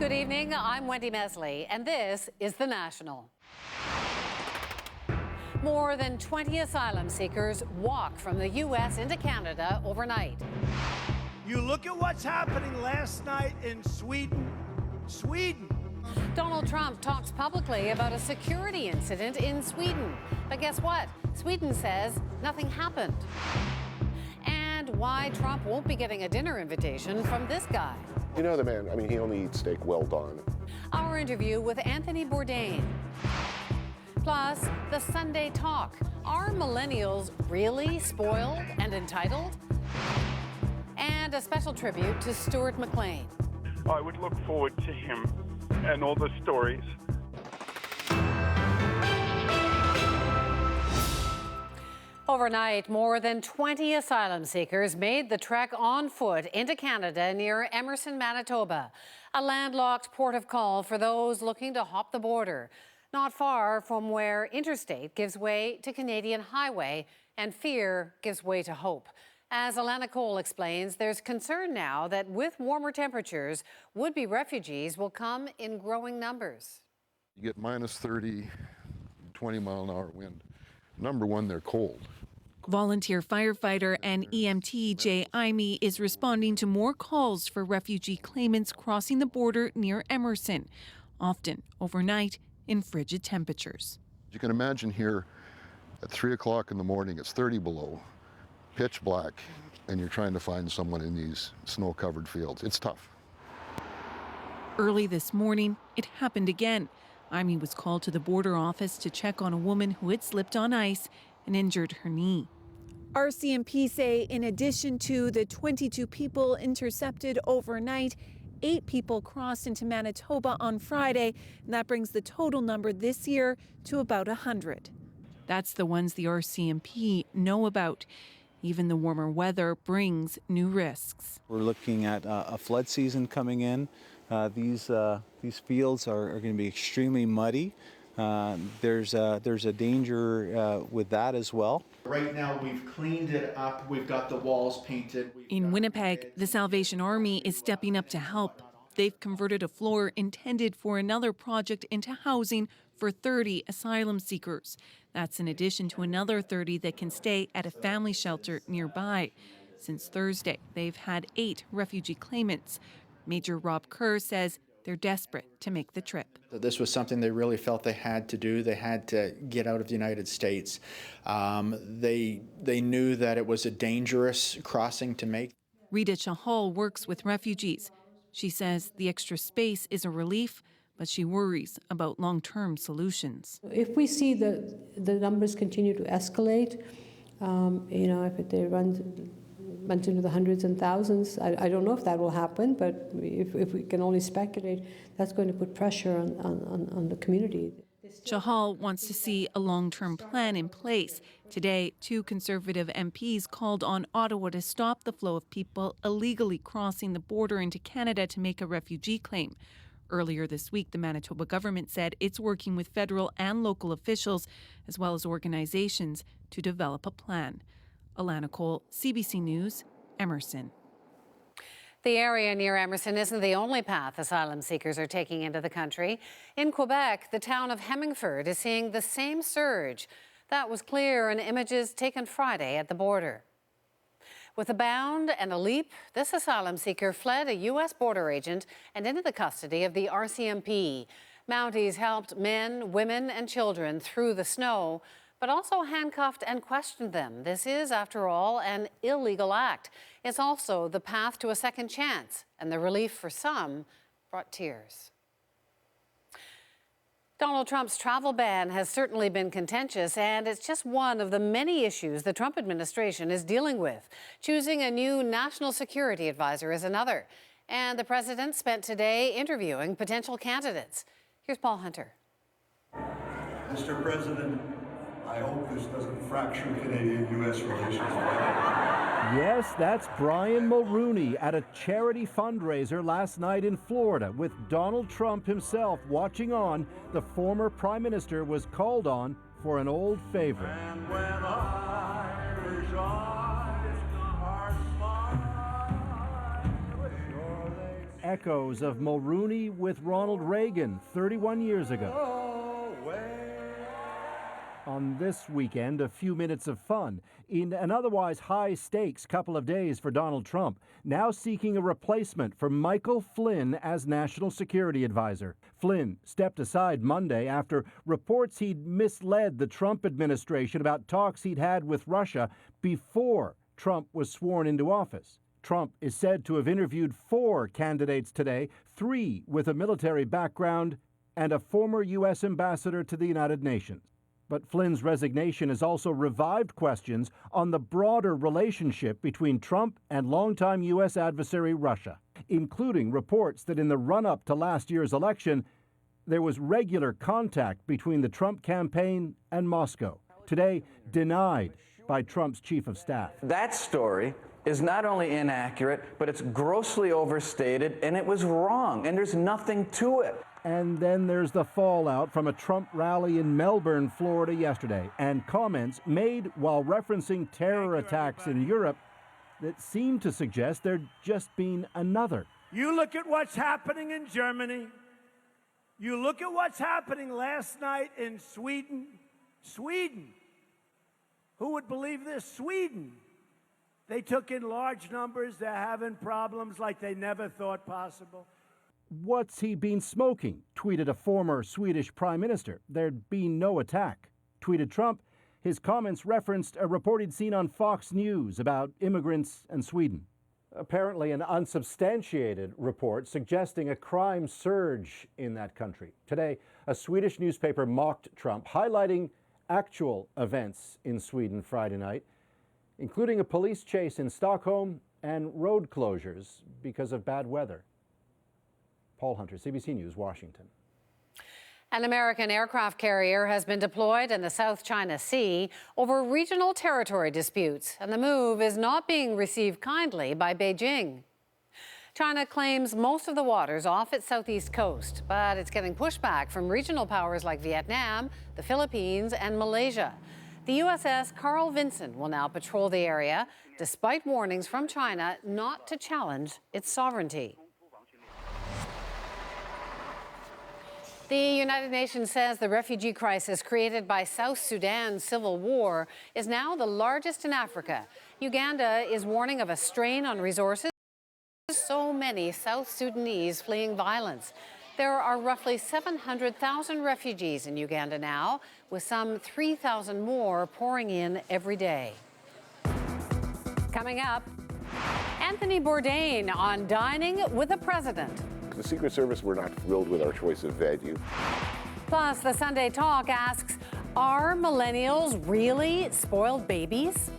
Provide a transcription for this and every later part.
Good evening, I'm Wendy Mesley, and this is The National. More than 20 asylum seekers walk from the U.S. into Canada overnight. You look at what's happening last night in Sweden. Donald Trump talks publicly about a security incident in Sweden. But guess what? Sweden says nothing happened. And why Trump won't be getting a dinner invitation from this guy. You know the man, I mean, he only eats steak well done. Our interview with Anthony Bourdain. Plus, the Sunday talk. Are millennials really spoiled and entitled? And a special tribute to Stuart McLean. I would look forward to him and all the stories. Overnight, more than 20 asylum seekers made the trek on foot into Canada near Emerson, Manitoba, a landlocked port of call for those looking to hop the border, not far from where interstate gives way to Canadian highway and fear gives way to hope. As Alana Cole explains, there's concern now that with warmer temperatures, would-be refugees will come in growing numbers. You get minus 30, 20-mile-an-hour wind. Number one, they're cold. Volunteer firefighter and EMT Jay Imey is responding to more calls for refugee claimants crossing the border near Emerson, often overnight in frigid temperatures. You can imagine here at 3 o'clock in the morning, it's 30 below, pitch black, and you're trying to find someone in these snow-covered fields. It's tough. Early this morning, it happened again. Imey was called to the border office to check on a woman who had slipped on ice and injured her knee. RCMP say in addition to the 22 people intercepted overnight, 8 people crossed into Manitoba on Friday, and that brings the total number this year to about 100. That's the ones the RCMP know about. Even the warmer weather brings new risks. We're looking at a flood season coming in. These fields are going to be extremely muddy. There's a danger with that as well. Right now we've cleaned it up. We've got the walls painted. In Winnipeg, the Salvation Army is stepping up to help. They've converted a floor intended for another project into housing for 30 asylum seekers. That's in addition to another 30 that can stay at a family shelter nearby. Since Thursday, they've had 8 refugee claimants. Major Rob Kerr says they're desperate to make the trip. This was something they really felt they had to do. They had to get out of the United States. They knew that it was a dangerous crossing to make. Rita Chahal works with refugees. She says the extra space is a relief, but she worries about long-term solutions. If we see the numbers continue to escalate, if they run into the hundreds and thousands, I don't know if that will happen, but if we can only speculate, that's going to put pressure on the community. Chahal wants to see a long-term plan in place. Today, 2 Conservative MPs called on Ottawa to stop the flow of people illegally crossing the border into Canada to make a refugee claim. Earlier this week, the Manitoba government said it's working with federal and local officials, as well as organizations, to develop a plan. Alana Cole, CBC News, Emerson. The area near Emerson isn't the only path asylum seekers are taking into the country. In Quebec, the town of Hemingford is seeing the same surge. That was clear in images taken Friday at the border. With a bound and a leap, this asylum seeker fled a U.S. border agent and into the custody of the RCMP. Mounties helped men, women, and children through the snow, but also handcuffed and questioned them. This is, after all, an illegal act. It's also the path to a second chance, and the relief for some brought tears. Donald Trump's travel ban has certainly been contentious, and it's just one of the many issues the Trump administration is dealing with. Choosing a new national security advisor is another. And the president spent today interviewing potential candidates. Here's Paul Hunter. Mr. President, I hope this doesn't fracture Canadian-U.S. relations. Yes, that's Brian Mulroney at a charity fundraiser last night in Florida with Donald Trump himself watching on. The former prime minister was called on for an old favor. And when Irish eyes are smile, echoes of Mulrooney with Ronald Reagan 31 years ago. On this weekend, a few minutes of fun in an otherwise high-stakes couple of days for Donald Trump, now seeking a replacement for Michael Flynn as National Security Advisor. Flynn stepped aside Monday after reports he'd misled the Trump administration about talks he'd had with Russia before Trump was sworn into office. Trump is said to have interviewed 4 candidates today, 3 with a military background and a former U.S. ambassador to the United Nations. But Flynn's resignation has also revived questions on the broader relationship between Trump and longtime U.S. adversary Russia, including reports that in the run-up to last year's election, there was regular contact between the Trump campaign and Moscow, today denied by Trump's chief of staff. That story is not only inaccurate, but it's grossly overstated, and it was wrong, and there's nothing to it. And then there's the fallout from a Trump rally in Melbourne, Florida yesterday, and comments made while referencing terror attacks in Europe that seem to suggest there'd just been another. You look at what's happening in Germany. You look at what's happening last night in Sweden. Sweden. Who would believe this? Sweden. They took in large numbers. They're having problems like they never thought possible. What's he been smoking? Tweeted a former Swedish prime minister. There'd been no attack. Tweeted Trump. His comments referenced a report he'd seen on Fox News about immigrants and Sweden. Apparently an unsubstantiated report suggesting a crime surge in that country. Today, a Swedish newspaper mocked Trump, highlighting actual events in Sweden Friday night, including a police chase in Stockholm and road closures because of bad weather. Paul Hunter, CBC News, Washington. An American aircraft carrier has been deployed in the South China Sea over regional territory disputes, and the move is not being received kindly by Beijing. China claims most of the waters off its southeast coast, but it's getting pushback from regional powers like Vietnam, the Philippines, and Malaysia. The USS Carl Vinson will now patrol the area, despite warnings from China not to challenge its sovereignty. The United Nations says the refugee crisis created by South Sudan's civil war is now the largest in Africa. Uganda is warning of a strain on resources. So many South Sudanese fleeing violence. There are roughly 700,000 refugees in Uganda now, with some 3,000 more pouring in every day. Coming up, Anthony Bourdain on Dining with the President. The Secret Service were not thrilled with our choice of venue. Plus, the Sunday Talk asks, are millennials really spoiled babies?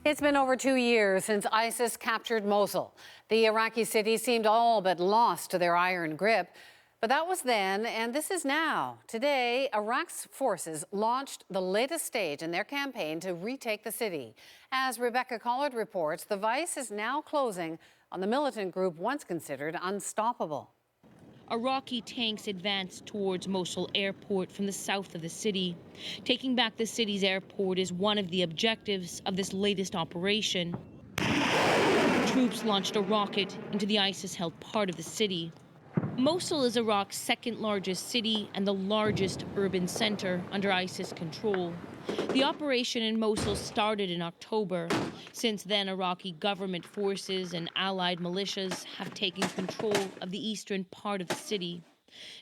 It's been over 2 years since ISIS captured Mosul. The Iraqi city seemed all but lost to their iron grip. But that was then, and this is now. Today, Iraq's forces launched the latest stage in their campaign to retake the city. As Rebecca Collard reports, the vice is now closing on the militant group once considered unstoppable. Iraqi tanks advanced towards Mosul airport from the south of the city. Taking back the city's airport is one of the objectives of this latest operation. Troops launched a rocket into the ISIS-held part of the city. Mosul is Iraq's second largest city and the largest urban center under ISIS control. The operation in Mosul started in October. Since then, Iraqi government forces and allied militias have taken control of the eastern part of the city.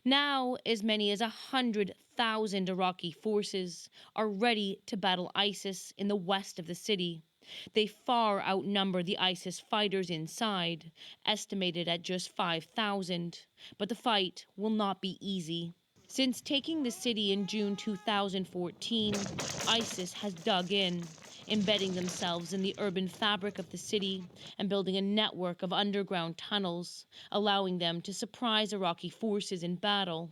Now, as many as 100,000 Iraqi forces are ready to battle ISIS in the west of the city. They far outnumber the ISIS fighters inside, estimated at just 5,000. But the fight will not be easy. Since taking the city in June 2014, ISIS has dug in, embedding themselves in the urban fabric of the city and building a network of underground tunnels, allowing them to surprise Iraqi forces in battle.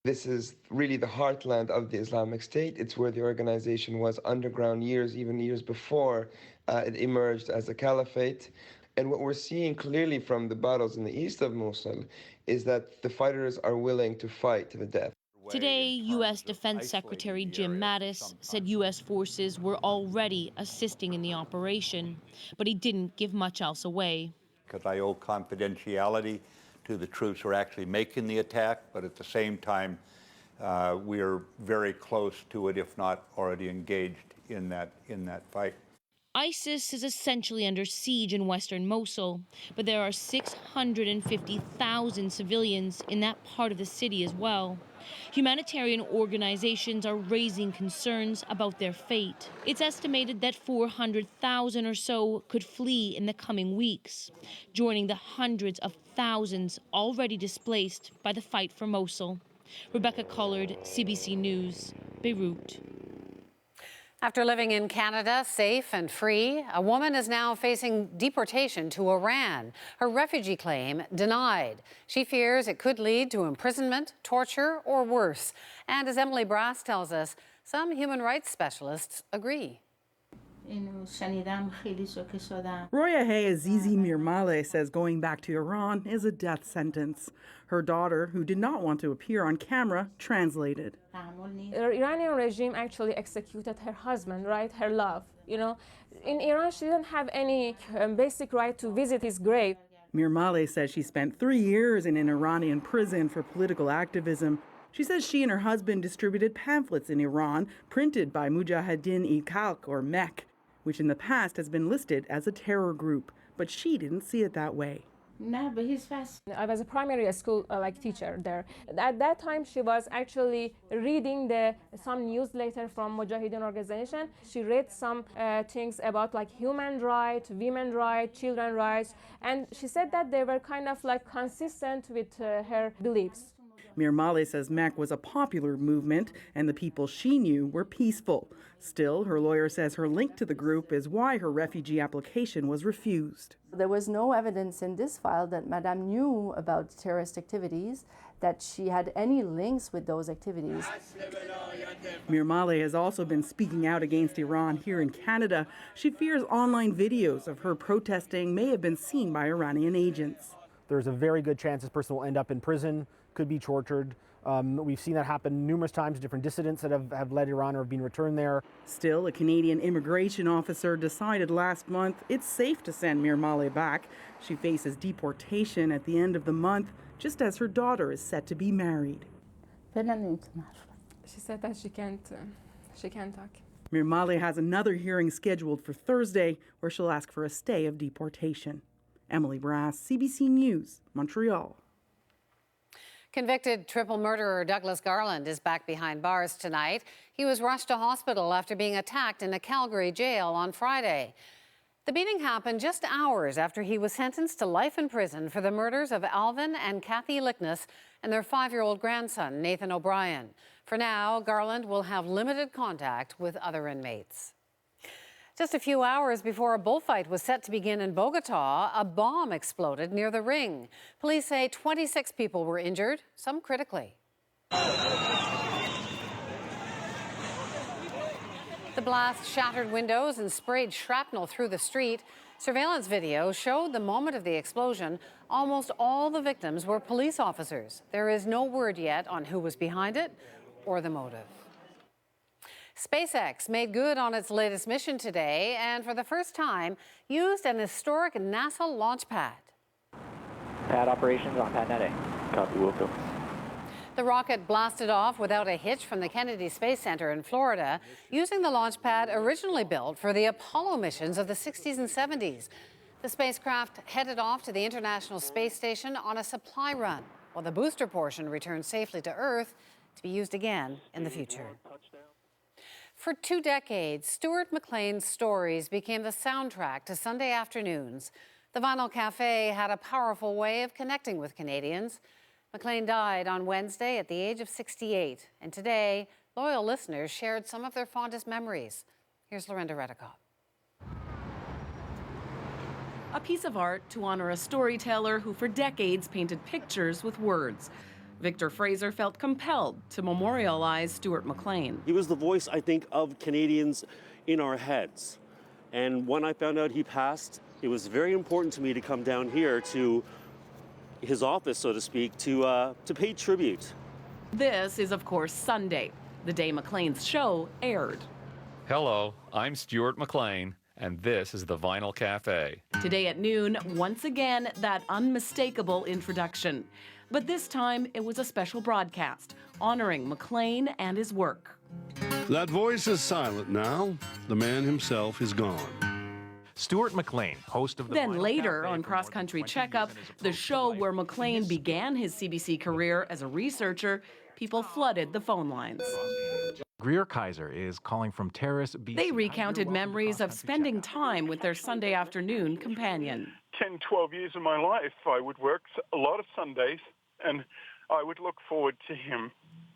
This is really the heartland of the Islamic State. It's where the organization was underground even years before it emerged as a caliphate. And what we're seeing clearly from the battles in the east of Mosul is that the fighters are willing to fight to the death. Today, U.S. Defense Secretary Jim Mattis said U.S. forces were already assisting in the operation, but he didn't give much else away. Because I owe confidentiality to the troops who are actually making the attack, but at the same time, we are very close to it, if not already engaged in that fight. ISIS is essentially under siege in western Mosul, but there are 650,000 civilians in that part of the city as well. Humanitarian organizations are raising concerns about their fate. It's estimated that 400,000 or so could flee in the coming weeks, joining the hundreds of thousands already displaced by the fight for Mosul. Rebecca Collard, CBC News, Beirut. After living in Canada, safe and free, a woman is now facing deportation to Iran. Her refugee claim denied. She fears it could lead to imprisonment, torture, or worse. And as Emily Brass tells us, some human rights specialists agree. Roya Azizi Mirmaleh says going back to Iran is a death sentence. Her daughter, who did not want to appear on camera, translated. The Iranian regime actually executed her husband, right? Her love. You know, in Iran, she didn't have any basic right to visit his grave. Mirmaleh says she spent 3 years in an Iranian prison for political activism. She says she and her husband distributed pamphlets in Iran printed by Mujahideen-e-Khalq, or MEK, which in the past has been listed as a terror group. But she didn't see it that way. I was a primary school teacher there. At that time, she was actually reading some newsletter from Mujahideen organization. She read some things about human rights, women rights, children rights, and she said that they were kind of consistent with her beliefs. Mirmaleh says MEK was a popular movement and the people she knew were peaceful. Still, her lawyer says her link to the group is why her refugee application was refused. There was no evidence in this file that Madame knew about terrorist activities, that she had any links with those activities. Mirmaleh has also been speaking out against Iran here in Canada. She fears online videos of her protesting may have been seen by Iranian agents. There's a very good chance this person will end up in prison, could be tortured. We've seen that happen numerous times to different dissidents that have led Iran or have been returned there. Still, a Canadian immigration officer decided last month it's safe to send Mirmaleh back. She faces deportation at the end of the month, just as her daughter is set to be married. She said that she can't talk. Mirmaleh has another hearing scheduled for Thursday, where she'll ask for a stay of deportation. Emily Brass, CBC News, Montreal. Convicted triple murderer Douglas Garland is back behind bars tonight. He was rushed to hospital after being attacked in a Calgary jail on Friday. The beating happened just hours after he was sentenced to life in prison for the murders of Alvin and Kathy Lickness and their 5-year-old grandson, Nathan O'Brien. For now, Garland will have limited contact with other inmates. Just a few hours before a bullfight was set to begin in Bogota, a bomb exploded near the ring. Police say 26 people were injured, some critically. The blast shattered windows and sprayed shrapnel through the street. Surveillance video showed the moment of the explosion. Almost all the victims were police officers. There is no word yet on who was behind it or the motive. SpaceX made good on its latest mission today and for the first time used an historic NASA launch pad. Pad operations on pad net A. Copy, Wilco. The rocket blasted off without a hitch from the Kennedy Space Center in Florida, using the launch pad originally built for the Apollo missions of the 60s and 70s. The spacecraft headed off to the International Space Station on a supply run, while the booster portion returned safely to Earth to be used again in the future. For 2 decades, Stuart McLean's stories became the soundtrack to Sunday afternoons. The Vinyl Cafe had a powerful way of connecting with Canadians. McLean died on Wednesday at the age of 68, and today, loyal listeners shared some of their fondest memories. Here's Lorenda Redicott. A piece of art to honor a storyteller who for decades painted pictures with words. Victor Fraser felt compelled to memorialize Stuart McLean. He was the voice, I think, of Canadians in our heads. And when I found out he passed, it was very important to me to come down here to his office, so to speak, to pay tribute. This is, of course, Sunday, the day McLean's show aired. Hello, I'm Stuart McLean, and this is the Vinyl Cafe. Today at noon, once again, that unmistakable introduction. But this time, it was a special broadcast honoring McLean and his work. That voice is silent now. The man himself is gone. Stuart McLean, host of the Then later on Cross Country Checkup, the show where McLean began his CBC career as a researcher, people flooded the phone lines. Greer Kaiser is calling from Terrace, BC. They recounted memories of spending time with their Sunday afternoon companion. 10, 12 years of my life, I would work a lot of Sundays, and I would look forward to him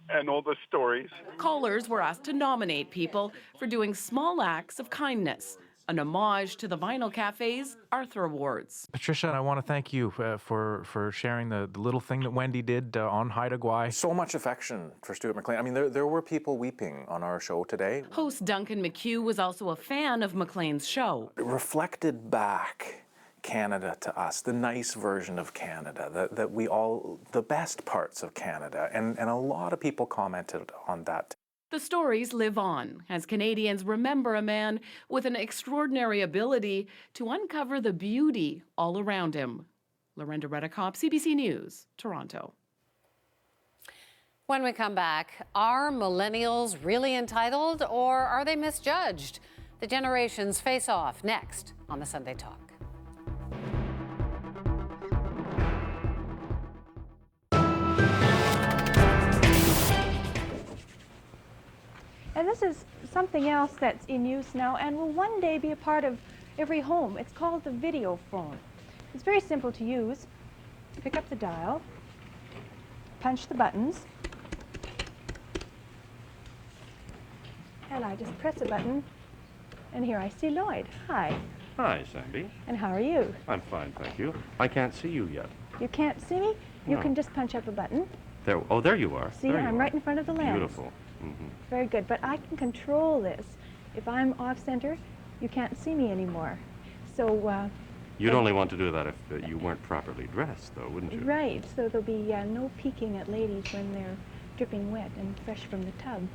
and all the stories. Callers were asked to nominate people for doing small acts of kindness, an homage to the Vinyl Cafe's Arthur Awards. Patricia, I want to thank you for sharing the little thing that Wendy did on Haida Gwaii. So much affection for Stuart McLean. I mean, there were people weeping on our show today. Host Duncan McHugh was also a fan of McLean's show. It reflected back Canada to us, the nice version of Canada, that we all, the best parts of Canada, and a lot of people commented on that. The stories live on as Canadians remember a man with an extraordinary ability to uncover the beauty all around him. Lorenda Redekop, CBC News, Toronto. When we come back, are millennials really entitled or are they misjudged? The generations face off next on the Sunday Talk. And this is something else that's in use now and will one day be a part of every home. It's called the video phone. It's very simple to use. Pick up the dial, punch the buttons, and I just press a button, and here I see Lloyd. Hi. Hi, Sandy. And how are you? I'm fine, thank you. I can't see you yet. You can't see me? You No. can just punch up a button. There. Oh, there you are. See, There you I'm are. right in front of the lens. Beautiful. Mm-hmm. Very good, but I can control this. If I'm off center, you can't see me anymore. So, You'd only want to do that if you weren't properly dressed, though, wouldn't you? right, so there'll be no peeking at ladies when they're dripping wet and fresh from the tub.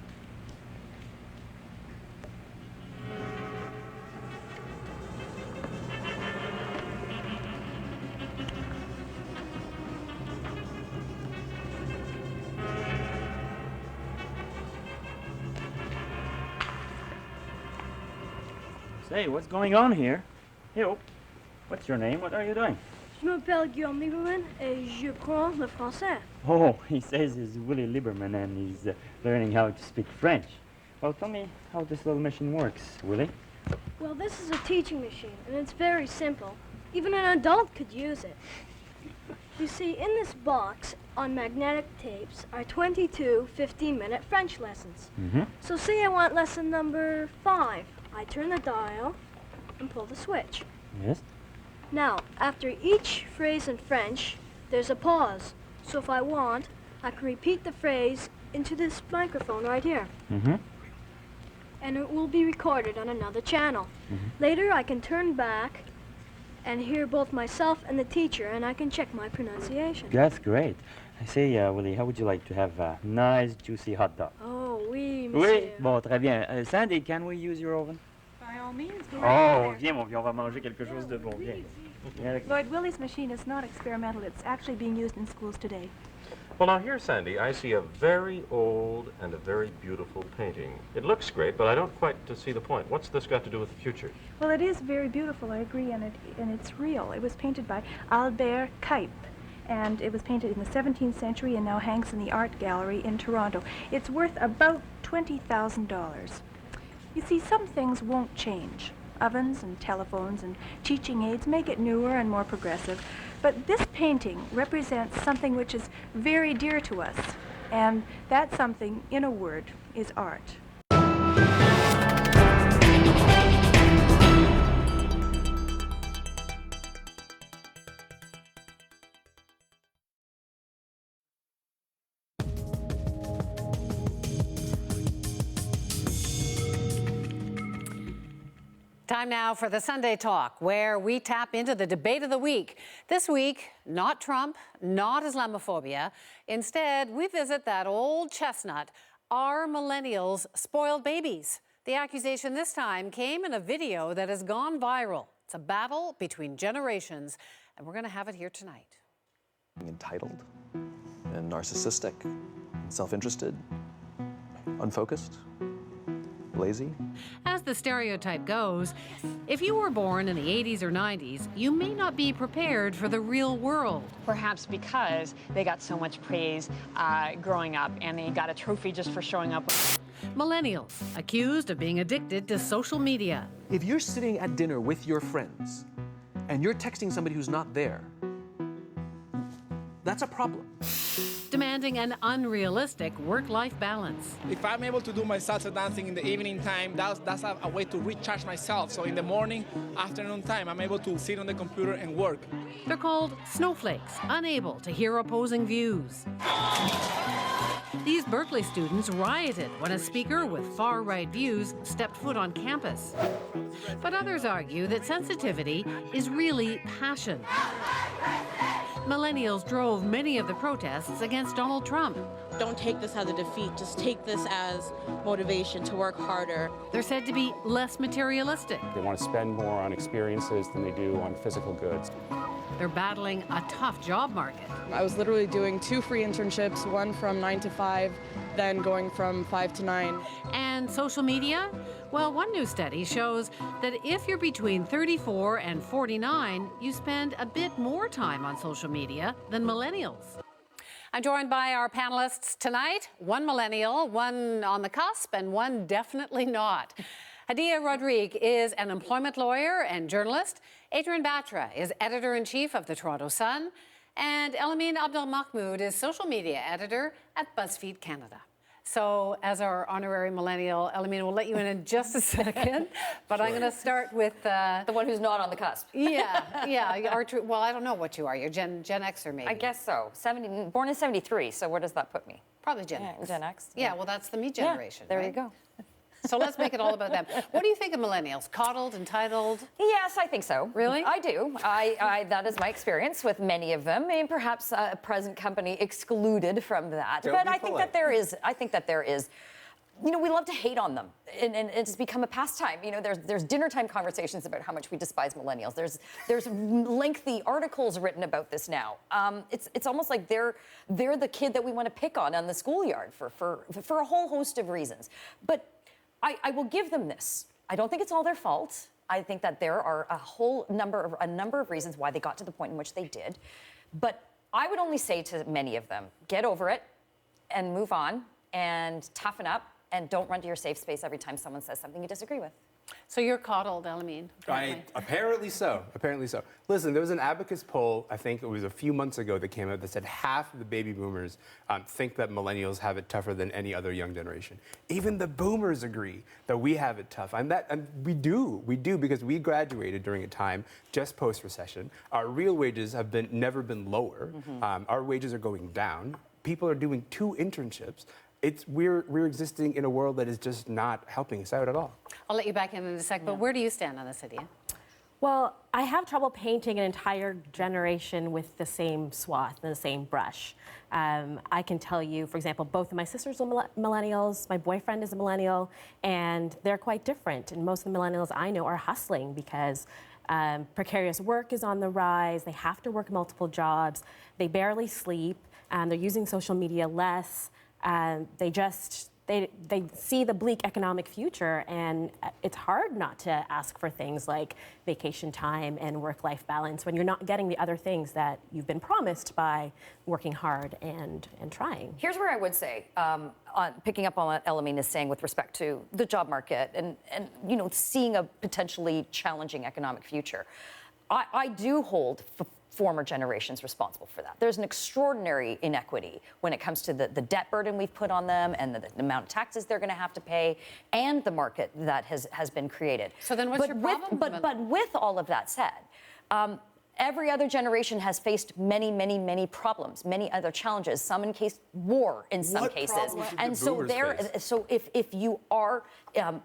Say, what's going on here? Yo, what's your name? What are you doing? Je m'appelle Guillaume Lieberman et je prends le français. Oh, he says he's Willie Lieberman and he's learning how to speak French. Well, tell me how this little machine works, Willie. Well, this is a teaching machine, and it's very simple. Even an adult could use it. You see, in this box on magnetic tapes are 22 15-minute French lessons. Mm-hmm. So say I want lesson number 5. I turn the dial and pull the switch. Yes? Now, after each phrase in French, there's a pause. So if I want, I can repeat the phrase into this microphone right here. Mm-hmm. And it will be recorded on another channel. Mm-hmm. Later, I can turn back and hear both myself and the teacher, and I can check my pronunciation. That's great. I say, Willie, how would you like to have a nice, juicy hot dog? Oh, oui, monsieur. Oui, bon, très bien. Sandy, can we use your oven? By all means, go Oh, viens, mon vieux, on va manger quelque chose de bon. Viens. Viens avec- Lloyd, Willie's machine is not experimental. It's actually being used in schools today. Well, now here, Sandy, I see a very old and a very beautiful painting. It looks great, but I don't quite see the point. What's this got to do with the future? Well, it is very beautiful, I agree, and it's real. It was painted by Albert Cuyp, and it was painted in the 17th century and now hangs in the art gallery in Toronto. It's worth about $20,000. You see, some things won't change. Ovens and telephones and teaching aids make it newer and more progressive. But this painting represents something which is very dear to us. And that something, in a word, is art. Time now for the Sunday Talk, where we tap into the debate of the week. This week, not Trump, not Islamophobia. Instead, we visit that old chestnut. Are millennials spoiled babies? The accusation this time came in a video that has gone viral. It's a battle between generations, and we're going to have it here tonight. Entitled and narcissistic and self-interested, unfocused, lazy. As the stereotype goes, if you were born in the 80s or 90s, you may not be prepared for the real world. Perhaps because they got so much praise growing up and they got a trophy just for showing up. Millennials, accused of being addicted to social media. If you're sitting at dinner with your friends and you're texting somebody who's not there, that's a problem. Demanding an unrealistic work-life balance. If I'm able to do my salsa dancing in the evening time, that's a way to recharge myself. So in the morning, afternoon time, I'm able to sit on the computer and work. They're called snowflakes, unable to hear opposing views. These Berkeley students rioted when a speaker with far-right views stepped foot on campus. But others argue that sensitivity is really passion. Millennials drove many of the protests against Donald Trump. Don't take this as a defeat, just take this as motivation to work harder. They're said to be less materialistic. They want to spend more on experiences than they do on physical goods. They're battling a tough job market. I was literally doing 2 free internships, one from 9 to 5, then going from 5 to 9. And social media? Well, one new study shows that if you're between 34 and 49, you spend a bit more time on social media than millennials. I'm joined by our panelists tonight, one millennial, one on the cusp, and one definitely not. Hadia Rodrigue is an employment lawyer and journalist. Adrian Batra is editor-in-chief of the Toronto Sun. And Elamine Abdelmahmoud is social media editor at BuzzFeed Canada. So as our honorary millennial, Elamine, we'll let you in just a second, but I'm going to start with... the one who's not on the cusp. Yeah. Well, I don't know what you are. You're Gen Xer, maybe. I guess so. Born in 73, so where does that put me? Probably Gen X. Gen X. Yeah, well, that's the me generation, there right? you go. So let's make it all about them. What do you think of millennials? Coddled, entitled? Yes, I think so. Really? I do. That is my experience with many of them, and perhaps a present company excluded from that. But I think that there is. You know, we love to hate on them, and it's become a pastime. You know, there's dinner time conversations about how much we despise millennials. There's lengthy articles written about this now. It's almost like they're the kid that we want to pick on the schoolyard for a whole host of reasons. But I will give them this. I don't think it's all their fault. I think that there are a number of reasons why they got to the point in which they did. But I would only say to many of them, get over it and move on and toughen up and don't run to your safe space every time someone says something you disagree with. So you're coddled, Elamine. Apparently so. Listen, there was an Abacus poll, I think it was a few months ago, that came out that said half of the baby boomers think that millennials have it tougher than any other young generation. Even the boomers agree that we have it tough. And we do because we graduated during a time just post-recession. Our real wages have never been lower. Our wages are going down. People are doing 2 internships. We're existing in a world that is just not helping us out at all. I'll let you back in a sec, but where do you stand on this, Hadia? Well, I have trouble painting an entire generation with the same swath and the same brush. I can tell you, for example, both of my sisters are millennials, my boyfriend is a millennial, and they're quite different. And most of the millennials I know are hustling because precarious work is on the rise, they have to work multiple jobs, they barely sleep, they're using social media less. They see the bleak economic future, and it's hard not to ask for things like vacation time and work-life balance when you're not getting the other things that you've been promised by working hard and trying. Here's where I would say, on picking up on what Elamine is saying with respect to the job market and you know, seeing a potentially challenging economic future. I do hold former generations responsible for that. There's an extraordinary inequity when it comes to the debt burden we've put on them and the amount of taxes they're going to have to pay and the market that has been created. So then what's your problem? But with all of that said, every other generation has faced many problems, many other challenges, some in case war in some cases. And so if you are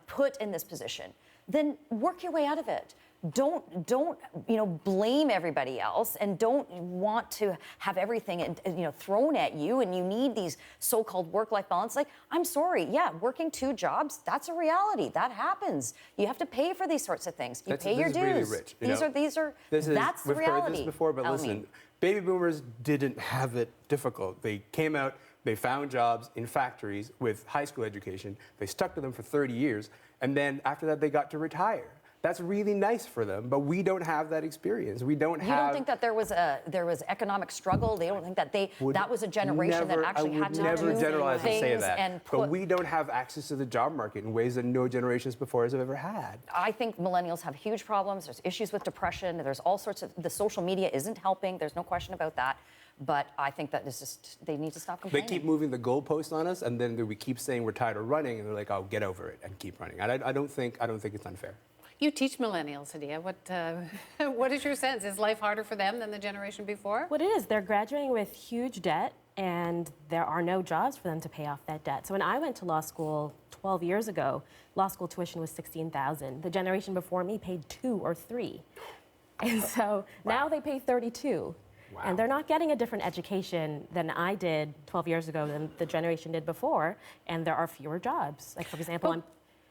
put in this position, then work your way out of it. don't blame everybody else, and don't want to have everything thrown at you, and you need these so-called work-life balance. Like, I'm sorry, yeah, working 2 jobs, that's a reality. That happens. You have to pay for these sorts of things. You pay your dues. Really rich, That's we've reality. heard this before, but listen, baby boomers didn't have it difficult. They came out, they found jobs in factories with high school education. They stuck to them for 30 years, and then after that, they got to retire. That's really nice for them, but we don't have that experience. We don't have. You don't think that there was economic struggle? They don't think that that was a generation that actually had to do never generalize and say things that. and but we don't have access to the job market in ways that no generations before us have ever had. I think millennials have huge problems. There's issues with depression. There's all sorts of. The social media isn't helping. There's no question about that. But I think that they need to stop complaining. They keep moving the goalposts on us, and then we keep saying we're tired of running, and they're like, "Oh, get over it and keep running." I don't think it's unfair. You teach millennials, Adia. What is your sense? Is life harder for them than the generation before? What it is, they're graduating with huge debt, and there are no jobs for them to pay off that debt. So when I went to law school 12 years ago, law school tuition was $16,000. The generation before me paid 2 or 3. And so now they pay 32. Wow. And they're not getting a different education than I did 12 years ago than the generation did before, and there are fewer jobs. Like, for example,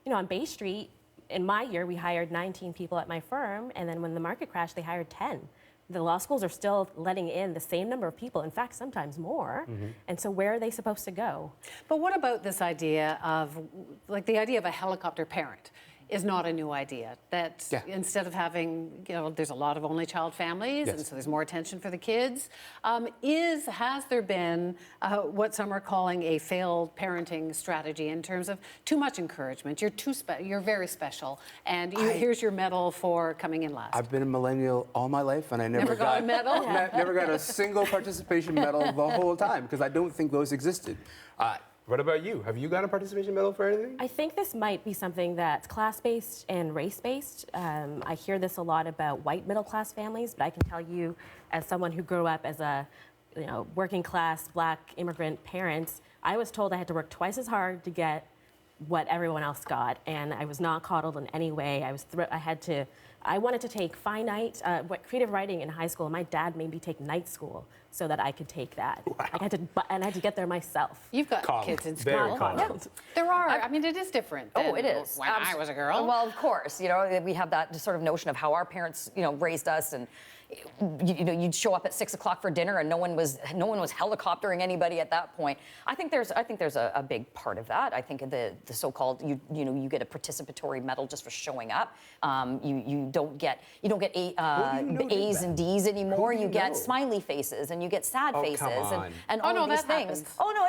on Bay Street, in my year, we hired 19 people at my firm, and then when the market crashed, they hired 10. The law schools are still letting in the same number of people, in fact, sometimes more. And so where are they supposed to go? But what about this idea of, the idea of a helicopter parent? Is not a new idea. That instead of having, there's a lot of only child families, and so there's more attention for the kids. Has there been what some are calling a failed parenting strategy in terms of too much encouragement? You're very special, and here's your medal for coming in last. I've been a millennial all my life, and I never got a medal. Never got a single participation medal the whole time because I don't think those existed. What about you? Have you got a participation medal for anything? I think this might be something that's class-based and race-based. I hear this a lot about white middle-class families, but I can tell you, as someone who grew up as a working-class Black immigrant parents, I was told I had to work twice as hard to get what everyone else got, and I was not coddled in any way. I wanted to take creative writing in high school, and my dad made me take night school so that I could take that. Wow. I had to get there myself. You've got kids in school. There are. It is different. It is. When I was a girl. Well, of course. We have that sort of notion of how our parents, raised us, and you'd show up at 6 o'clock for dinner, and no one was helicoptering anybody at that point. I think there's a big part of that. I think the so-called you get a participatory medal just for showing up. You don't get A's and D's anymore. You get smiley faces, and you get sad faces, and all of these things. Happens. Oh no,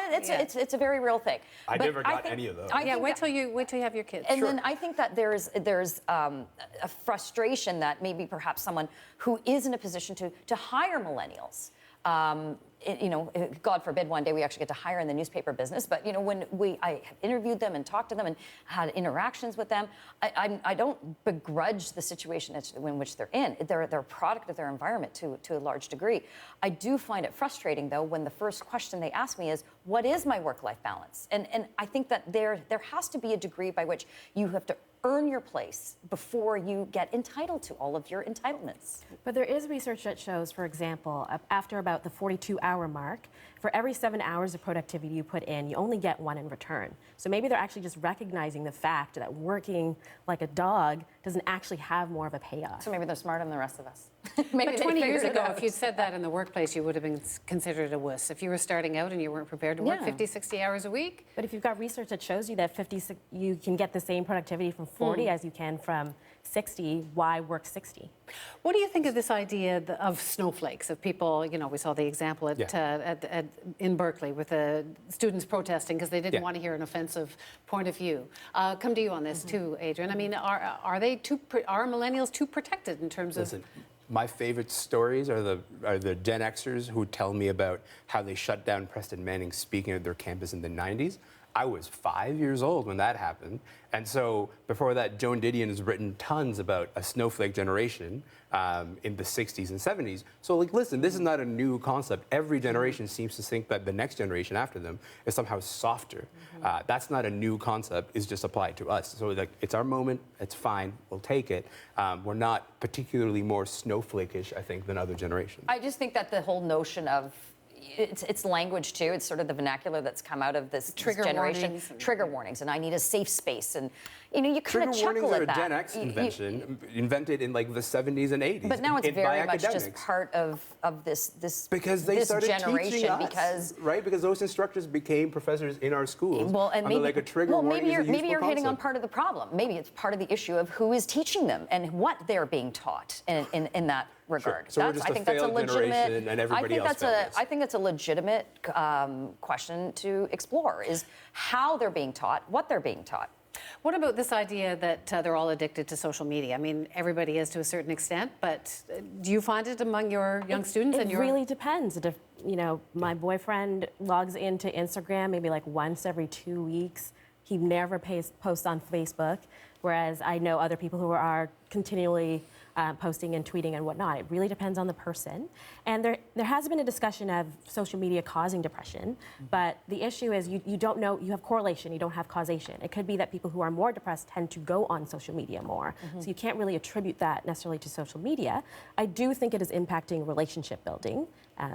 it's a very real thing. I never got any of those. Wait till you have your kids. And then I think that there's a frustration that maybe perhaps someone who is in a position to hire millennials. God forbid one day we actually get to hire in the newspaper business, but when I have interviewed them and talked to them and had interactions with them, I don't begrudge the situation in which they're in. They're a product of their environment to a large degree. I do find it frustrating, though, when the first question they ask me is, what is my work-life balance? And I think that there has to be a degree by which you have to earn your place before you get entitled to all of your entitlements. But there is research that shows, for example, after about the 42-hour mark, for every 7 hours of productivity you put in, you only get 1 in return. So maybe they're actually just recognizing the fact that working like a dog doesn't actually have more of a payoff. So maybe they're smarter than the rest of us. Maybe 20 years ago, if you'd said that in the workplace, you would have been considered a wuss. If you were starting out and you weren't prepared to work 50, 60 hours a week. But if you've got research that shows you that you can get the same productivity from 40 as you can from 60, why work 60? What do you think of this idea of snowflakes, of people, we saw the example in Berkeley with the students protesting because they didn't want to hear an offensive point of view. Come to you on this too, Adrian. Are millennials too protected in terms of... My favorite stories are the Gen Xers who tell me about how they shut down Preston Manning speaking at their campus in the 90s. I was 5 years old when that happened. And so before that, Joan Didion has written tons about a snowflake generation in the 60s and 70s. So like, listen, this is not a new concept. Every generation seems to think that the next generation after them is somehow softer. That's not a new concept, it's just applied to us. So like, it's our moment, it's fine, we'll take it. We're not particularly more snowflake-ish, I think, than other generations. I just think that the whole notion of it's language too. It's sort of the vernacular that's come out of this generation. Trigger warnings, and I need a safe space, and you kind of chuckle warnings at are that. a Gen X invention, invented in like the 70s and 80s. But now it's very by much academics. just part of this because they this started generation. teaching us, because because those instructors became professors in our schools. Well, and maybe like a trigger warning maybe you're hitting on concept. part of the problem. Maybe it's part of the issue of who is teaching them and what they're being taught in that regard. So we're just I think that's a legitimate. And everybody else I think that's a legitimate question to explore: is how they're being taught, what they're being taught. What about this idea that they're all addicted to social media? I mean, everybody is to a certain extent, but do you find it among your young students? It really depends. My boyfriend logs into Instagram maybe like once every 2 weeks. He never posts on Facebook, whereas I know other people who are continually posting and tweeting and whatnot. It really depends on the person. And there has been a discussion of social media causing depression, but the issue is you don't know, you have correlation, you don't have causation. It could be that people who are more depressed tend to go on social media more. So you can't really attribute that necessarily to social media. I do think it is impacting relationship building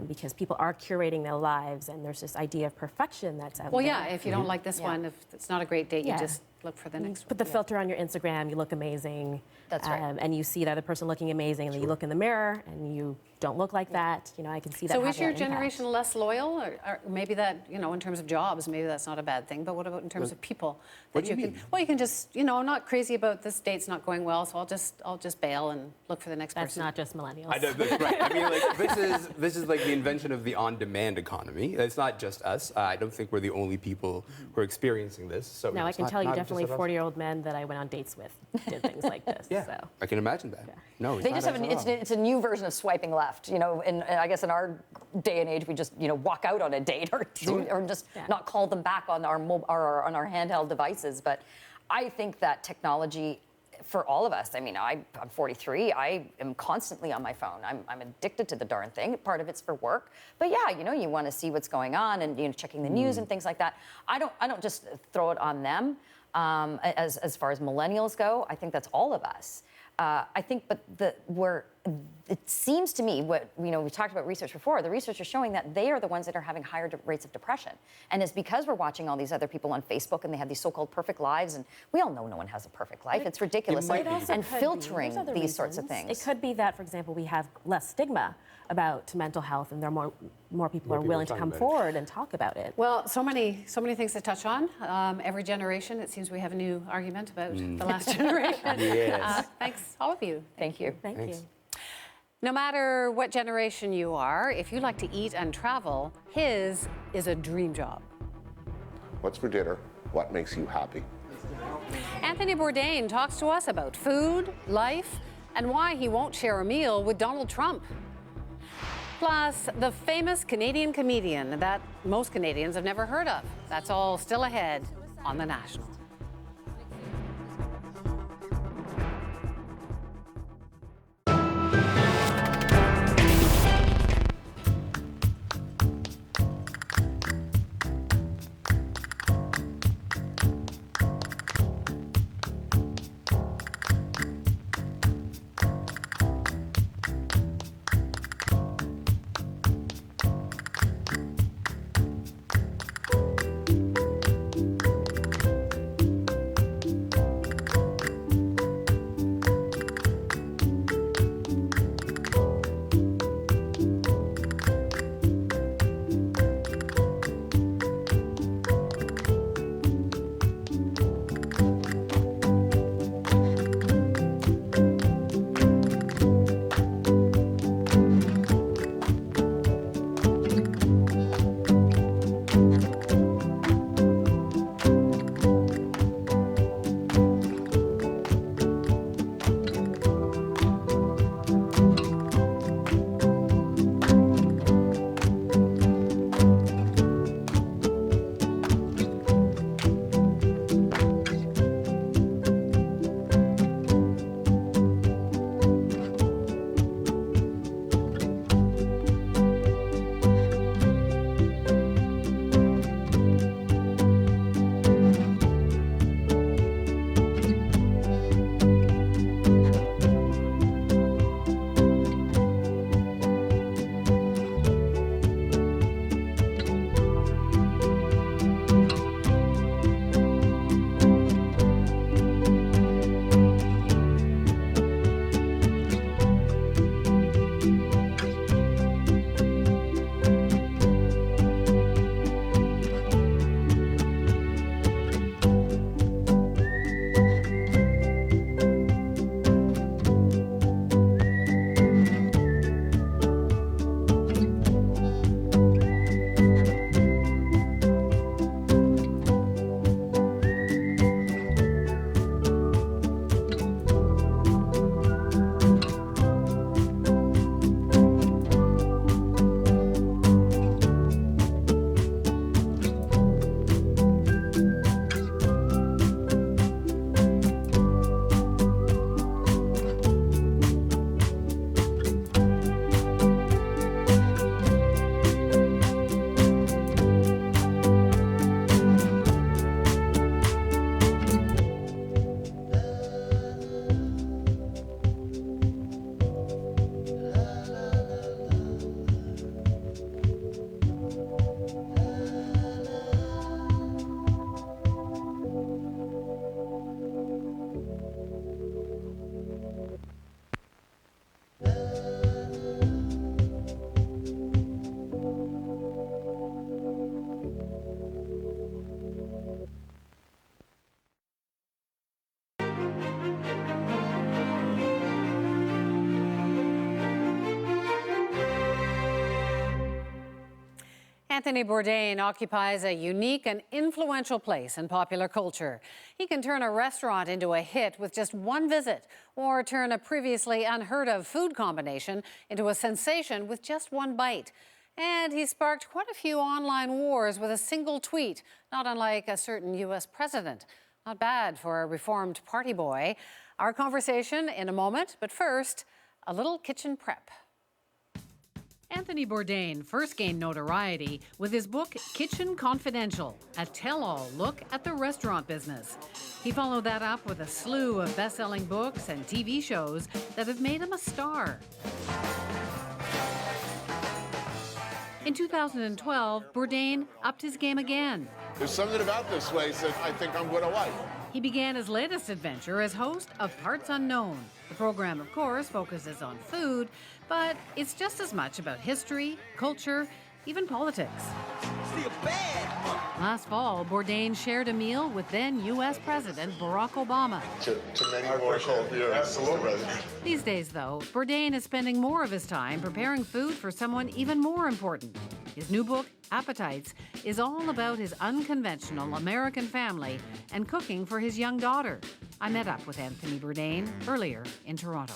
because people are curating their lives, and there's this idea of perfection that's out there. Well, yeah, if you don't like this one, if it's not a great date, you just look for the next one. Put the filter on your Instagram, you look amazing. That's right. And you see the other person looking amazing, and then you look in the mirror and you don't look like that. I can see that. So having is your an impact. generation less loyal, or maybe that, in terms of jobs, maybe that's not a bad thing, but what about in terms of people? What do you mean? Well, you can just, I'm not crazy about this date's not going well, so I'll just bail and look for the next person. That's not just millennials. I know, that's right. I mean, like, this is like the invention of the on-demand economy. It's not just us. I don't think we're the only people who are experiencing this. So No, I it's can not- tell you not definitely just us. 40-year-old men that I went on dates with did things like this. Yeah, So. I can imagine that. No, They just have it's a new version of swiping left. And I guess in our day and age, we just walk out on a date or just not call them back on our on our handheld devices. But I think that technology, for all of us, I mean, I'm 43. I am constantly on my phone. I'm addicted to the darn thing. Part of it's for work, but yeah, you want to see what's going on and checking the news and things like that. I don't just throw it on them. As far as millennials go, I think that's all of us. I think, but it seems to me we talked about research before. The research is showing that they are the ones that are having higher rates of depression, and it's because we're watching all these other people on Facebook and they have these so-called perfect lives, and we all know no one has a perfect life. It's ridiculous, and filtering these sorts of things. It could be that, for example, we have less stigma about mental health, and there are more people are willing to come forward and talk about it. Well, so many things to touch on. Every generation, it seems we have a new argument about the last generation. Yes. Thanks, all of you. Thank you. Thank you. No matter what generation you are, if you like to eat and travel, his is a dream job. What's for dinner? What makes you happy? Anthony Bourdain talks to us about food, life, and why he won't share a meal with Donald Trump. Plus, the famous Canadian comedian that most Canadians have never heard of. That's all still ahead on The National. Anthony Bourdain occupies a unique and influential place in popular culture. He can turn a restaurant into a hit with just one visit, or turn a previously unheard of food combination into a sensation with just one bite. And he sparked quite a few online wars with a single tweet, not unlike a certain U.S. president. Not bad for a reformed party boy. Our conversation in a moment, but first, a little kitchen prep. Anthony Bourdain first gained notoriety with his book Kitchen Confidential, a tell-all look at the restaurant business. He followed that up with a slew of best-selling books and TV shows that have made him a star. In 2012, Bourdain upped his game again. There's something about this place that I think I'm going to like. He began his latest adventure as host of Parts Unknown. The program, of course, focuses on food, but it's just as much about history, culture, even politics. Last fall, Bourdain shared a meal with then U.S. President Barack Obama. To many more absolutely. These days, though, Bourdain is spending more of his time preparing food for someone even more important. His new book, Appetites, is all about his unconventional American family and cooking for his young daughter. I met up with Anthony Bourdain earlier in Toronto.